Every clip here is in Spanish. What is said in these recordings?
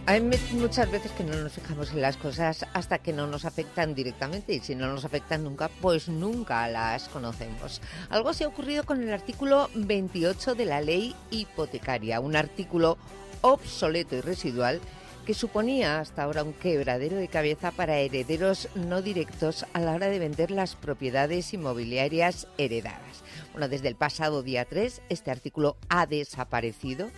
Hay muchas veces que no nos fijamos en las cosas hasta que no nos afectan directamente, y si no nos afectan nunca, pues nunca las conocemos. Algo así ha ocurrido con el artículo 28 de la ley hipotecaria, un artículo obsoleto y residual que suponía hasta ahora un quebradero de cabeza para herederos no directos a la hora de vender las propiedades inmobiliarias heredadas. Bueno, desde el pasado día 3 este artículo ha desaparecido,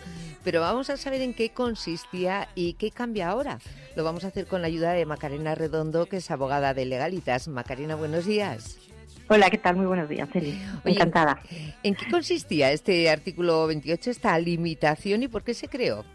pero vamos a saber en qué consistía y qué cambia ahora. Lo vamos a hacer con la ayuda de Macarena Redondo, que es abogada de Legalitas. Macarena, buenos días. Hola, ¿qué tal? Muy buenos días, Eli. Encantada. ¿En qué consistía este artículo 28, esta limitación, y por qué se creó?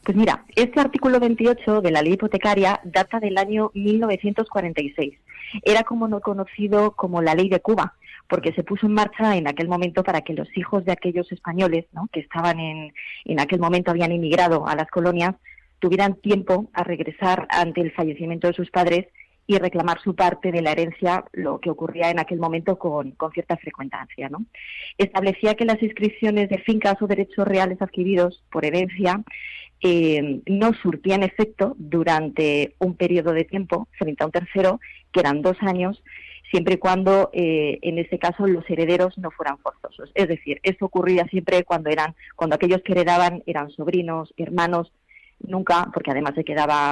Pues mira, este artículo 28 de la ley hipotecaria data del año 1946. Era como no conocido como la ley de Cuba, porque se puso en marcha en aquel momento para que los hijos de aquellos españoles, ¿no?, que estaban en aquel momento habían inmigrado a las colonias, tuvieran tiempo a regresar ante el fallecimiento de sus padres y reclamar su parte de la herencia, lo que ocurría en aquel momento con cierta frecuencia, ¿no? Establecía que las inscripciones de fincas o derechos reales adquiridos por herencia no surtían efecto durante un periodo de tiempo frente a un tercero, que eran 2 años, siempre y cuando, en este caso, los herederos no fueran forzosos. Es decir, esto ocurría siempre cuando aquellos que heredaban eran sobrinos, hermanos, nunca, porque además se quedaba,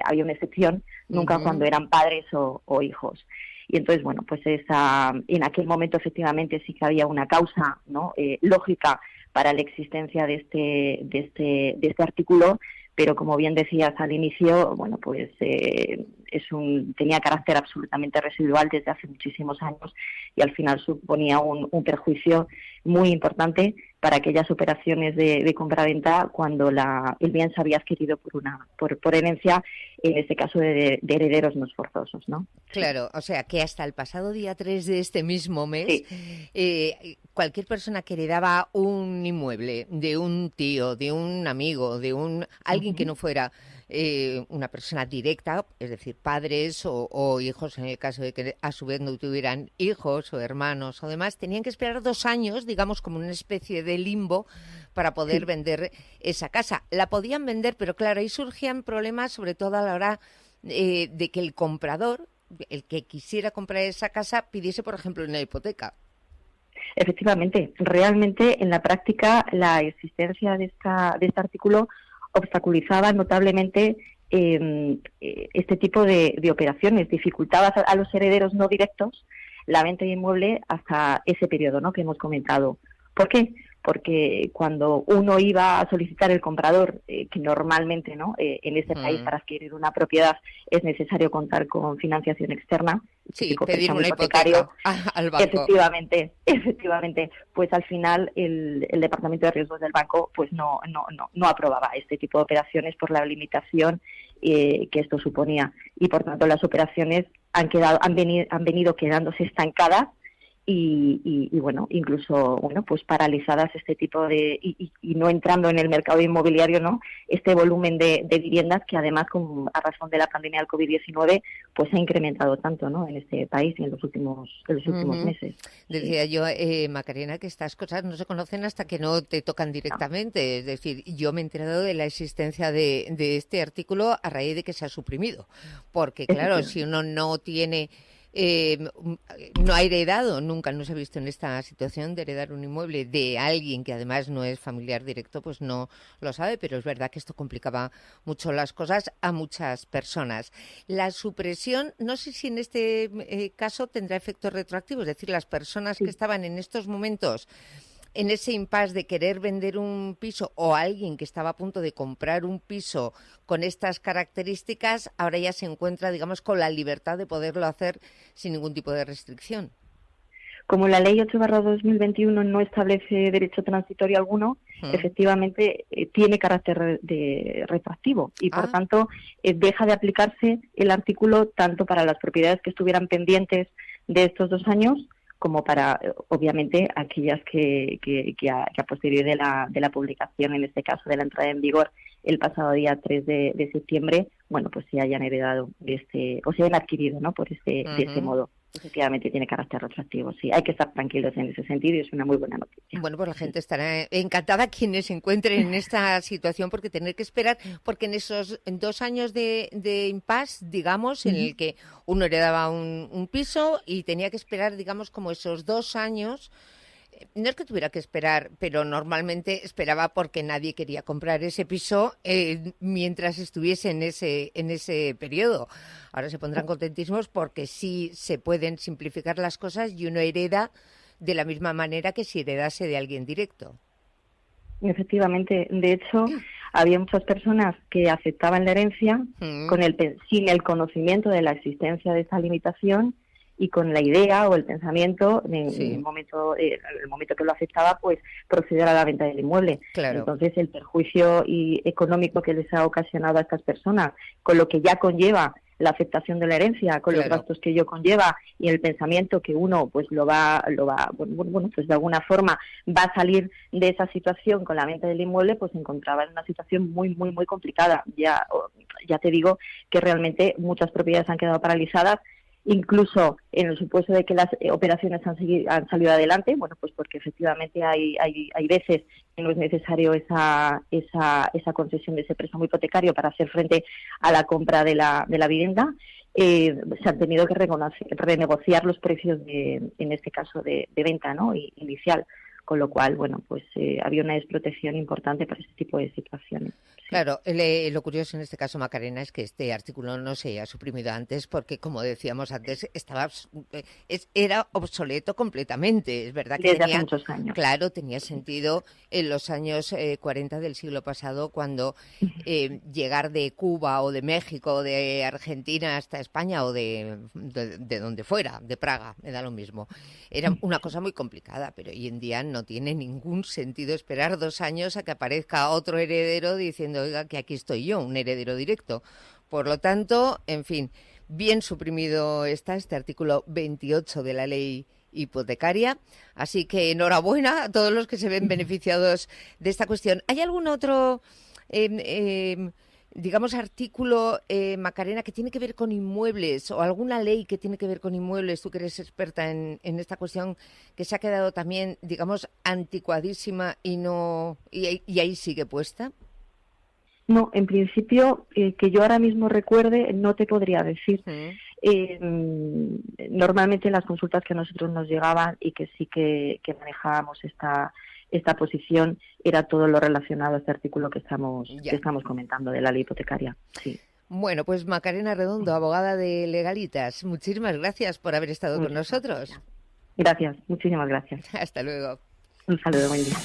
había una excepción, nunca cuando eran padres o hijos. Y entonces, bueno, pues en aquel momento efectivamente sí que había una causa, ¿no?, lógica para la existencia de este artículo, pero como bien decías al inicio, bueno, pues tenía carácter absolutamente residual desde hace muchísimos años y al final suponía un perjuicio muy importante para aquellas operaciones de compraventa cuando el bien se había adquirido por herencia, en este caso de herederos no forzosos, ¿no? Claro, o sea que hasta el pasado día 3 de este mismo mes, cualquier persona que heredaba un inmueble de un tío, de un amigo, de alguien que no fuera una persona directa, es decir, padres o hijos, en el caso de que a su vez no tuvieran hijos o hermanos o demás, tenían que esperar 2 años, digamos, como una especie de limbo para poder vender esa casa. La podían vender, pero claro, ahí surgían problemas, sobre todo a la hora de que el comprador, el que quisiera comprar esa casa, pidiese, por ejemplo, una hipoteca. Efectivamente, realmente en la práctica la existencia de este artículo obstaculizaba notablemente este tipo de operaciones, dificultaba a los herederos no directos la venta de inmueble hasta ese periodo, ¿no?, que hemos comentado. ¿Por qué? Porque cuando uno iba a solicitar el comprador, que normalmente, ¿no?, en este país para adquirir una propiedad es necesario contar con financiación externa, sí, pedir una hipoteca al banco. Efectivamente, pues al final el Departamento de Riesgos del banco pues no aprobaba este tipo de operaciones por la limitación que esto suponía, y por tanto las operaciones han venido quedándose estancadas y bueno, incluso, bueno, pues paralizadas este tipo de y no entrando en el mercado inmobiliario, ¿no?, este volumen de viviendas que además a razón de la pandemia del COVID-19 pues se ha incrementado tanto, ¿no?, en este país y en los últimos meses. Decía yo, Macarena, que estas cosas no se conocen hasta que no te tocan directamente. Es decir, yo me he enterado de la existencia de este artículo a raíz de que se ha suprimido, porque claro, si uno no tiene no ha heredado, nunca no se ha visto en esta situación de heredar un inmueble de alguien que además no es familiar directo, pues no lo sabe, pero es verdad que esto complicaba mucho las cosas a muchas personas. La supresión, no sé si en este caso tendrá efectos retroactivos, es decir, las personas que estaban en estos momentos en ese impasse de querer vender un piso, o alguien que estaba a punto de comprar un piso con estas características, ahora ya se encuentra, digamos, con la libertad de poderlo hacer sin ningún tipo de restricción. Como la Ley 8/2021 no establece derecho transitorio alguno, efectivamente tiene carácter retroactivo y, por tanto, deja de aplicarse el artículo tanto para las propiedades que estuvieran pendientes de estos 2 años como para, obviamente, aquellas que a posteriori de la publicación, en este caso de la entrada en vigor el pasado día 3 de septiembre, bueno, pues se hayan heredado o se hayan adquirido, ¿no?, de este modo. efectivamente tiene carácter retroactivo. Sí, hay que estar tranquilos en ese sentido y es una muy buena noticia. Bueno, pues la gente estará encantada quienes se encuentren en esta situación, porque tener que esperar, porque en esos 2 años de impasse, digamos, en el que uno heredaba un piso y tenía que esperar, digamos, como esos 2 años. No es que tuviera que esperar, pero normalmente esperaba porque nadie quería comprar ese piso mientras estuviese en ese periodo. Ahora se pondrán contentísimos porque sí se pueden simplificar las cosas y uno hereda de la misma manera que si heredase de alguien directo. Efectivamente, de hecho, había muchas personas que aceptaban la herencia sin el conocimiento de la existencia de esa limitación y con la idea o el pensamiento en el momento que lo aceptaba, pues proceder a la venta del inmueble. Claro. Entonces, el perjuicio económico que les ha ocasionado a estas personas, con lo que ya conlleva la aceptación de la herencia, con los gastos que ello conlleva y el pensamiento que uno pues pues de alguna forma va a salir de esa situación con la venta del inmueble, pues se encontraba en una situación muy complicada. Ya te digo que realmente muchas propiedades han quedado paralizadas, incluso en el supuesto de que las operaciones han salido adelante, bueno, pues porque efectivamente hay veces que no es necesario esa concesión de ese préstamo hipotecario para hacer frente a la compra de la vivienda. Se han tenido que renegociar los precios en este caso de venta, ¿no?, inicial, con lo cual, bueno, pues había una desprotección importante para ese tipo de situaciones. Claro, lo curioso en este caso, Macarena, es que este artículo no se haya suprimido antes porque, como decíamos antes, era obsoleto completamente. Es verdad que desde hace muchos años. Claro, tenía sentido en los años 40 del siglo pasado, cuando llegar de Cuba o de México o de Argentina hasta España o de donde fuera, de Praga, me da lo mismo. Era una cosa muy complicada, pero hoy en día no tiene ningún sentido esperar 2 años a que aparezca otro heredero diciendo, oiga, que aquí estoy yo, un heredero directo. Por lo tanto, en fin, bien suprimido está este artículo 28 de la ley hipotecaria. Así que enhorabuena a todos los que se ven beneficiados de esta cuestión. ¿Hay algún otro, digamos, artículo, Macarena, que tiene que ver con inmuebles o alguna ley que tiene que ver con inmuebles, tú que eres experta en esta cuestión, que se ha quedado también, digamos, anticuadísima y ahí sigue puesta? No, en principio, que yo ahora mismo recuerde, no te podría decir. Normalmente las consultas que a nosotros nos llegaban y que sí que manejábamos esta posición, era todo lo relacionado a este artículo que estamos comentando de la ley hipotecaria. Sí. Bueno, pues Macarena Redondo, abogada de Legalitas, muchísimas gracias por haber estado con nosotros. Gracias, muchísimas gracias. Hasta luego. Un saludo, buen día.